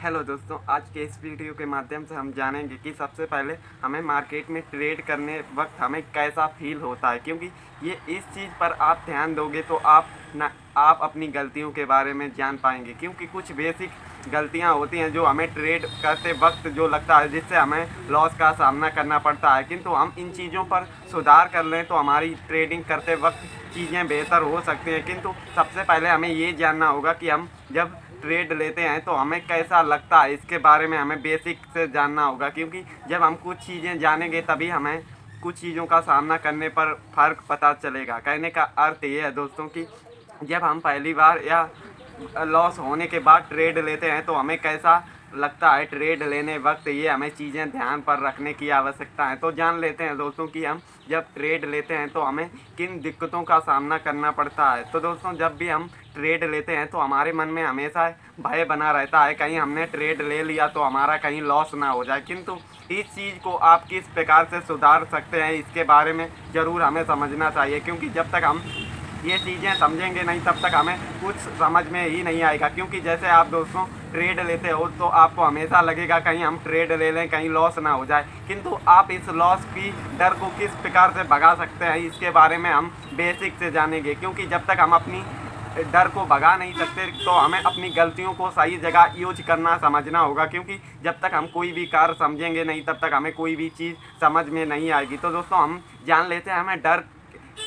Hello दोस्तों, आज के इस वीडियो के माध्यम से हम जानेंगे कि सबसे पहले हमें मार्केट में ट्रेड करने वक्त हमें कैसा फील होता है, क्योंकि ये इस चीज़ पर आप ध्यान दोगे तो आप अपनी गलतियों के बारे में जान पाएंगे। क्योंकि कुछ बेसिक गलतियां होती हैं जो हमें ट्रेड करते वक्त जो लगता है जिससे हमें लॉस का सामना करना पड़ता है, किंतु हम इन चीज़ों पर सुधार कर लें तो हमारी ट्रेडिंग करते वक्त चीज़ें बेहतर हो सकती हैं। किंतु सबसे पहले हमें ये जानना होगा कि हम जब ट्रेड लेते हैं तो हमें कैसा लगता है, इसके बारे में हमें बेसिक से जानना होगा। क्योंकि जब हम कुछ चीज़ें जानेंगे तभी हमें कुछ चीज़ों का सामना करने पर फ़र्क पता चलेगा। कहने का अर्थ ये है दोस्तों कि जब हम पहली बार या लॉस होने के बाद ट्रेड लेते हैं तो हमें कैसा लगता है ट्रेड लेने वक्त, ये हमें चीज़ें ध्यान पर रखने की आवश्यकता है। तो जान लेते हैं दोस्तों कि हम जब ट्रेड लेते हैं तो हमें किन दिक्कतों का सामना करना पड़ता है। तो दोस्तों, जब भी हम ट्रेड लेते हैं तो हमारे मन में हमेशा भय बना रहता है कहीं हमने ट्रेड ले लिया तो हमारा कहीं लॉस ना हो जाए। किंतु इस चीज़ को आप किस प्रकार से सुधार सकते हैं, इसके बारे में ज़रूर हमें समझना चाहिए। क्योंकि जब तक हम ये चीज़ें समझेंगे नहीं तब तक हमें कुछ समझ में ही नहीं आएगा। क्योंकि जैसे आप दोस्तों ट्रेड लेते हो तो आपको हमेशा लगेगा कहीं हम ट्रेड ले लें, कहीं लॉस ना हो जाए। किंतु आप इस लॉस की डर को किस प्रकार से भगा सकते हैं, इसके बारे में हम बेसिक से जानेंगे। क्योंकि जब तक हम अपनी डर को भगा नहीं सकते तो हमें अपनी गलतियों को सही जगह यूज करना समझना होगा। क्योंकि जब तक हम कोई भी कार्य समझेंगे नहीं तब तक हमें कोई भी चीज़ समझ में नहीं आएगी। तो दोस्तों, हम जान लेते हैं हमें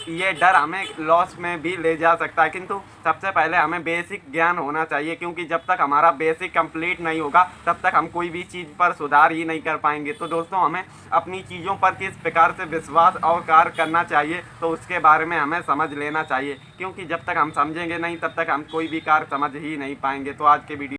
ये डर हमें लॉस में भी ले जा सकता है। किंतु सबसे पहले हमें बेसिक ज्ञान होना चाहिए। क्योंकि जब तक हमारा बेसिक कंप्लीट नहीं होगा तब तक हम कोई भी चीज़ पर सुधार ही नहीं कर पाएंगे। तो दोस्तों, हमें अपनी चीज़ों पर किस प्रकार से विश्वास और कार्य करना चाहिए तो उसके बारे में हमें समझ लेना चाहिए। क्योंकि जब तक हम समझेंगे नहीं तब तक हम कोई भी कार्य समझ ही नहीं पाएंगे। तो आज के वीडियो